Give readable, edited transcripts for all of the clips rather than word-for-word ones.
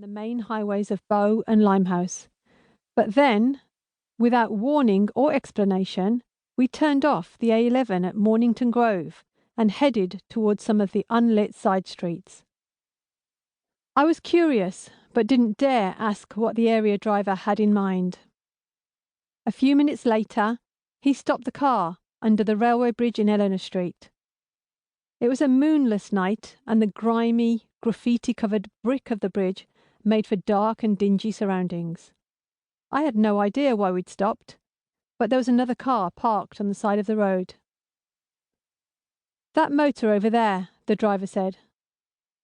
the main highways of Bow and Limehouse. But then, without warning or explanation, we turned off the A11 at Mornington Grove and headed towards some of the unlit side streets. I was curious, but didn't dare ask what the area driver had in mind. A few minutes later, he stopped the car under the railway bridge in Eleanor Street. It was a moonless night, and the grimy, graffiti-covered brick of the bridge made for dark and dingy surroundings. I had no idea why we'd stopped, but there was another car parked on the side of the road. "That motor over there," the driver said.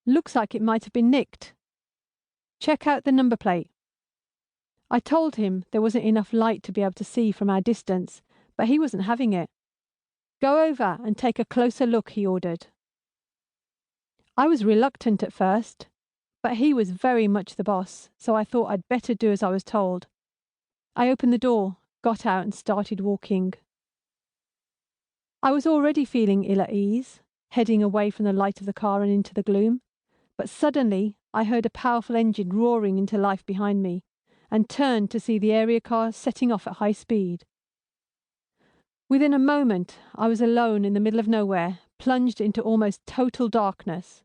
"Looks like it might have been nicked. Check out the number plate." I told him there wasn't enough light to be able to see from our distance, but he wasn't having it. "Go over and take a closer look," he ordered. I was reluctant at first, but he was very much the boss, so I thought I'd better do as I was told. I opened the door, got out and started walking. I was already feeling ill at ease, heading away from the light of the car and into the gloom, but suddenly I heard a powerful engine roaring into life behind me, and turned to see the area car setting off at high speed. Within a moment, I was alone in the middle of nowhere, plunged into almost total darkness,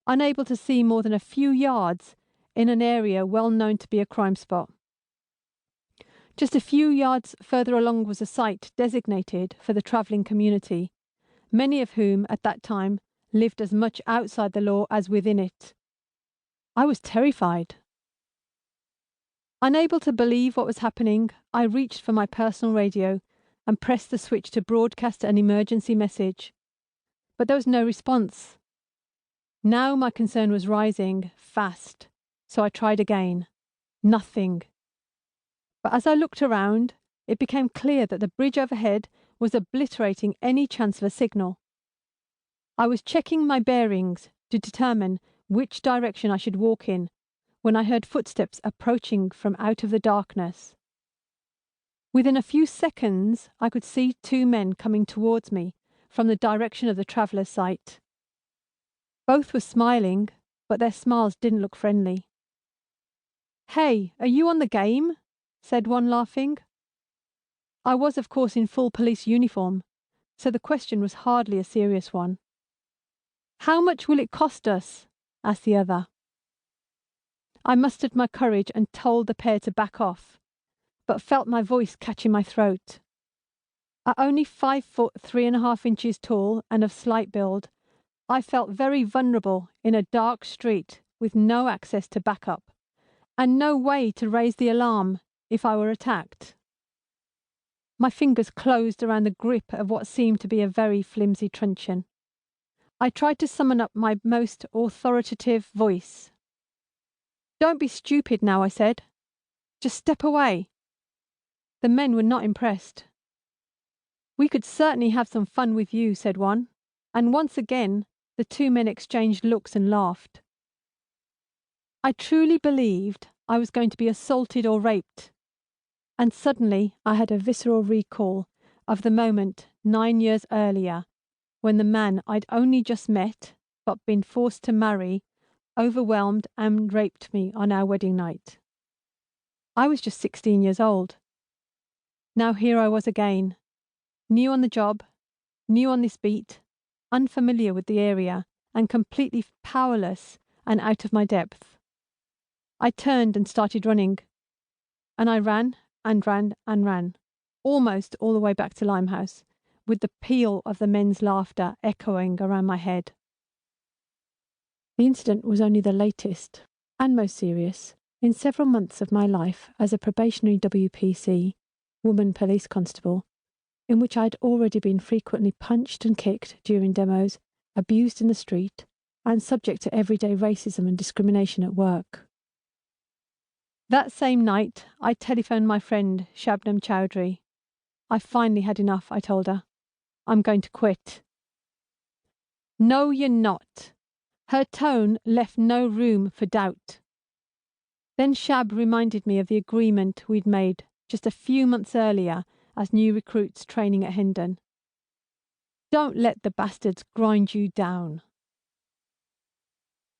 unable to see more than a few yards in an area well known to be a crime spot. Just a few yards further along was a site designated for the travelling community, many of whom at that time lived as much outside the law as within it. I was terrified. Unable to believe what was happening, I reached for my personal radio and pressed the switch to broadcast an emergency message. But there was no response. Now my concern was rising fast, so I tried again. Nothing. But as I looked around, it became clear that the bridge overhead was obliterating any chance of a signal. I was checking my bearings to determine which direction I should walk in when I heard footsteps approaching from out of the darkness. Within a few seconds, I could see two men coming towards me from the direction of the traveller's site. Both were smiling, but their smiles didn't look friendly. "Hey, are you on the game?" said one, laughing. I was, of course, in full police uniform, so the question was hardly a serious one. "How much will it cost us?" asked the other. I mustered my courage and told the pair to back off, but felt my voice catch in my throat. At only 5 foot 3.5 inches tall and of slight build, I felt very vulnerable in a dark street with no access to backup, and no way to raise the alarm if I were attacked. My fingers closed around the grip of what seemed to be a very flimsy truncheon. I tried to summon up my most authoritative voice. "Don't be stupid now," I said. "Just step away." The men were not impressed. "We could certainly have some fun with you," said one, and once again the two men exchanged looks and laughed. I truly believed I was going to be assaulted or raped, and suddenly I had a visceral recall of the moment 9 years earlier when the man I'd only just met but been forced to marry overwhelmed and raped me on our wedding night. I was just 16 years old. Now here I was again, new on the job, new on this beat, unfamiliar with the area, and completely powerless and out of my depth. I turned and started running, and I ran and ran and ran, almost all the way back to Limehouse, with the peal of the men's laughter echoing around my head. The incident was only the latest, and most serious, in several months of my life as a probationary WPC, woman police constable, in which I had already been frequently punched and kicked during demos, abused in the street, and subject to everyday racism and discrimination at work. That same night, I telephoned my friend Shabnam Chowdhury. "I finally had enough," I told her. "I'm going to quit." "No, you're not." Her tone left no room for doubt. Then Shab reminded me of the agreement we'd made just a few months earlier as new recruits training at Hendon. "Don't let the bastards grind you down."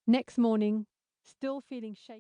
Next morning, still feeling shaken.